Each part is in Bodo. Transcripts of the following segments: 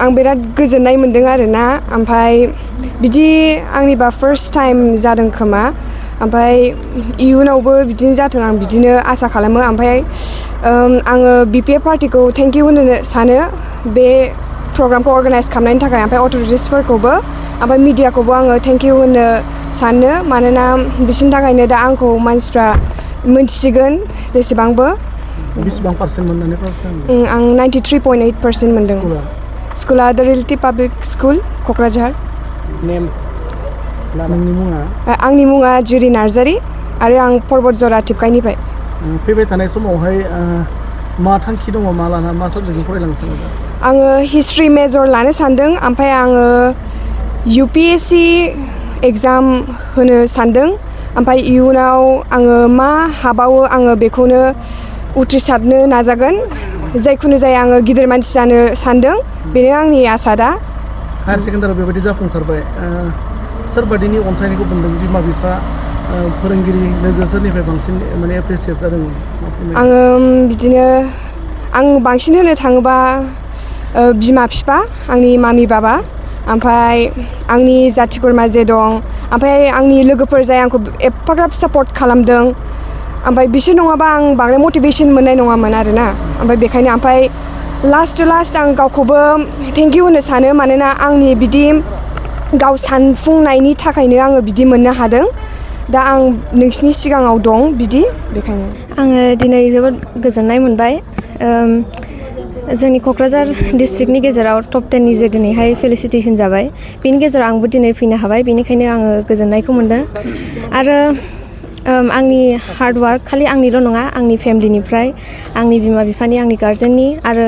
आं बिराद गोजोननाय मोन्दों आरोना ओमफ्राय बिदि आंनिबा फार्स्ट टाइम जादों खोमा ओमफ्राय इयुनावबो बिदिनो जाथों आं बिदिनो आसा खालामो ओमफ्राय आङो BPF पार्टिखौ थेंक इउ होनो सानो बे प्रग्रामखौ अर्गानाइज खालामनायनि थाखाय ओमफ्राय अथ'रिटिसफोरखौबो ओमफ्राय मिडियाखौबो आङो थेंक इउ होनो सानो मानोना बिसोरनि थाखायनो दा आंखौ मानसिफ्रा मोनथिसिगोन जेसेबांबो बेसेबां पार्सेन्ट मोननानै पास जादों? आं 93.8% मोनदों। स्कुला द रियेलिटि पाब्लिक स्कुल क'क्राझार। नेम नोंनि मुङा? आंनि मुङा जुरि नार्जारि आरो आं पर्बतजरा टिपकाइनिफ्राय। फैबाय थानाय समावहाय मा थांखि दङ मा लाना मा साबजेक्टखौ फरायलांनो सानदों? आङो हिस्ट्रि मेजर लानो सानदों ओमफ्राय आङो UPSC एग्जाम होनो सानदों ओमफ्राय इयुनाव आङो मा हाबावो आङो बेखौनो उथ्रिसारनो नाजागोन जायखुनु जाया आङो गिदिर मानसि जानो सानदों बेनो आंनि आसा दा। हायार सेकेन्डारियाव बेबायदि जाफुंसारबाय सोरबादिनि अनसायनायखौ मोनदों बिमा बिफा फोरोंगिरि लोगो सोरनिफ्राय बांसिन माने एप्रिसियेट जादों? आङो बिदिनो आं बांसिन होनो थाङोबा बिमा बिफा आंनि मामि बाबा ओमफ्राय आंनि जाथि खुरमा जे दं ओमफ्राय आंनि लोगोफोर जाय आंखौ एफाग्राब सापर्ट खालामदों ओमफ्राय बिसोर नङाबा आं बांद्राय मटिभेसन मोननाय नङामोन आरोना ओमफ्राय बेखायनो ओमफ्राय लास्ट आं गावखौबो थेंक इउ होनो सानो मानोना आंनि बिदि गाव सानफुंनायनि थाखायनो आङो बिदि मोननो हादों दा आं नोंसिनि सिगाङाव दं बिदि बेखायनो आङो दिनै जोबोद गोजोननाय मोनबाय जोंनि क'क्राझार डिस्ट्रिक्टनि गेजेराव टप 10नि जे दिनैहाय फेलिसिटेसन जाबाय बेनि गेजेराव आंबो दिनै फैनो हाबाय बेनिखायनो आङो गोजोननायखौ मोनदों आरो आंनि हार्ड वार्क खालि आंनिल' नङा आंनि फेमिलिनिफ्राय आंनि बिमा बिफानि आंनि गार्जेननि आरो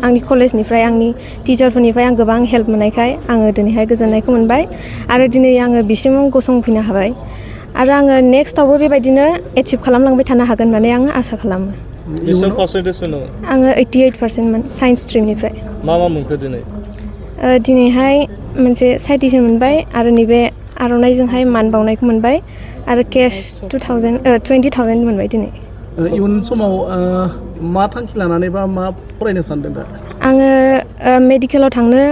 आंनि कलेजनिफ्राय आंनि टिचारफोरनिफ्राय आं गोबां हेल्प मोननायखाय आङो दिनैहाय गोजोननायखौ मोनबाय आरो दिनै आङो बिसिम गसंफैनो हाबाय आरो आङो नेक्स्टआवबो बेबायदिनो एचिभ खालामलांबाय थानो हागोन होननानै आङो आसा खालामो। आङो 88% मोन साइन्स स्ट्रिमनिफ्राय। मा मोनखो दिनै? दिनैहाय मोनसे साइटेसन मोनबाय आरो नैबे आर'नाइजोंहाय मान बावनायखौ मोनबाय आरो केस 20,000 मोनबाय दिनै। इयुन समाव मा थांखि लानानै बा मा फरायनो सानदों दा? आङो मेडिकेलाव थांनो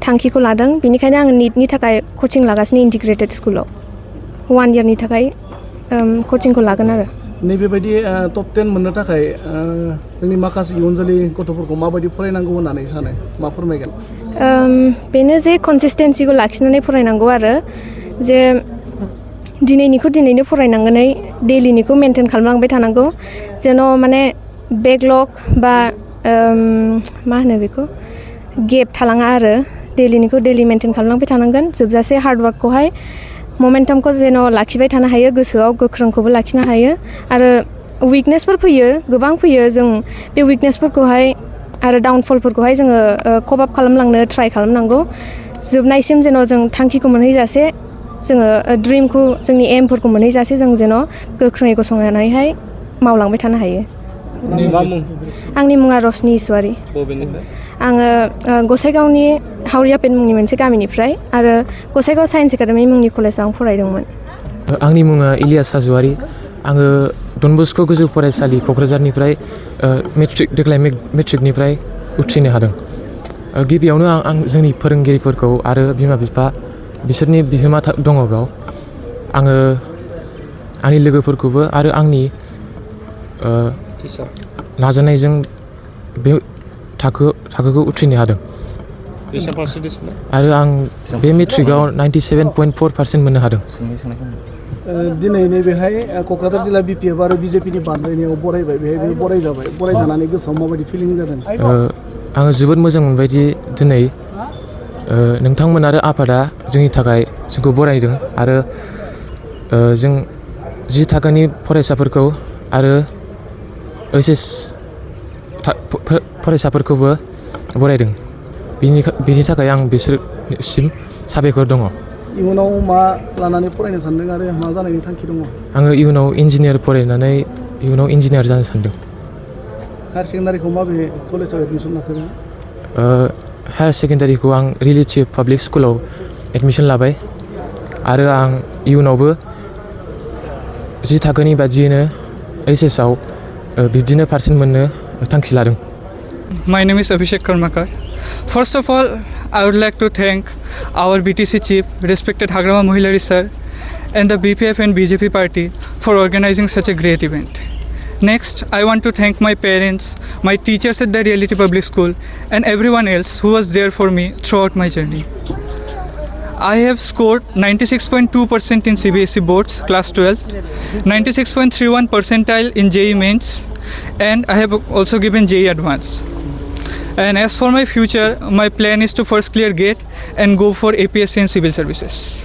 थांखिखौ लादों बेनिखायनो आङो निटनि थाखाय कचिं लागासिनो इन्टिग्रेटेड स्कुलाव 1 इयारनि थाखाय कचिंखौ लागोन आरो। नैबेबायदि टप 10 मोननो थाखाय जोंनि माखासे इयुन जोलै गथ'फोरखौ माबायदि फरायनांगौ होननानै सानो मा फोरमायगोन? बेनो जे कनसिस्टेन्सिखौ लाखिनानै फरायनांगौ आरो जे दिनैनिखौ दिनैनो फरायनांगोनै डेलिनिखौ मेनटेन खालामलांबाय थानांगौ जेन' माने बेकलग बा मा होनो बेखौ गेप थालाङा आरो डेलिनिखौ डेलि मेनटेन खालामलांबाय थानांगोन जोबजासे हार्डवार्कखौहाय ममेन्टामखौ जेन' लाखिबाय थानो हायो गोसोआव गोख्रोंखौबो लाखिनो हायो आरो उइकनेसफोर फैयो गोबां फैयो जों बे उइकनेसफोरखौहाय आरो डाउनफलफोरखौहाय जोङो कप आप खालामलांनो ट्राइ खालामनांगौ जोबनायसिम जेन' जों थांखिखौ मोनहैजासे जोङो ड्रिमखौ जोंनि एमफोरखौ मोनहैजासे जों जेन' गोख्रोङै गसंनानैहाय मावलांबाय थानो हायो। आंनि मुङा रशनि इसवारि। आङो गसाइगावनि हावरियापेट मुंनि मोनसे गामिनिफ्राय आरो गसाइगाव साइन्स एकाडेमि मुंनि कलेजाव आं फरायदोंमोन। आंनि मुङा इलियास हाज'वारि आङो डन बस्क' गोजौ फरायसालि क'क्राझारनिफ्राय देग्लाय मेट्रिकनिफ्राय उथ्रिनो हादों। गिबियावनो आं जोंनि फोरोंगिरिफोरखौ आरो बिमा बिफा बिसोरनि बिहोमा दङ बेयाव आङो आंनि लोगोफोरखौबो आरो आंनि नाजानायजों बे थाखोखौ उथ्रिनो हादों आरो आं बे मेट्रिकआव 97.4% मोननो हादों। दिनै नैबेहाय क'क्राझार जिल्ला BPF आरो BJPनि बानजायनायाव बरायबाय बेहाय बरायजाबाय बरायजानानै गोसोआव माबायदि फिलिं जादों? आङो जोबोद मोजां मोनबायदि दिनै नोंथांमोन आरो आफादा जोंनि थाखाय जोंखौ बरायदों आरो जों 10 थाखोनि फरायसाफोरखौ आरो HS फरायसाफोरखौबो बरायदों बिनि थाखाय आं बिसोरसिम साबायखर दङ। इयुनाव मा लानानै फरायनो सानदों आरो मा जानायनि थांखि दङ? आङो इयुनाव इन्जिनियार फरायनानै इयुनाव इन्जिनियार जानो सानदों। हायार सेकेन्डारिखौ माबे कलेजाव एडमिसन लाखो? हायार सेकेन्डारिखौ आं रिलेटिभ पाब्लिक स्कुलाव एडमिसन लाबाय आरो आं इयुनावबो 10 थाखोनि बादियैनो HS आव बिब्दिनो पारसेन्ट मोननो थांखि लादों। My name is Abhishek Karmakar. First of all, I would like to thank our BTC chief, respected Hagrama Mohilari sir, and the BPF and BJP party for organizing such a great event. Next, I want to thank my parents, my teachers at the Reality Public School, and everyone else who was there for me throughout my journey. I have scored 96.2% in CBSE boards, class 12, 96.31 percentile in JEE mains, and I have also given JEE advance. And as for my future, my plan is to first clear GATE and go for APSC and civil services.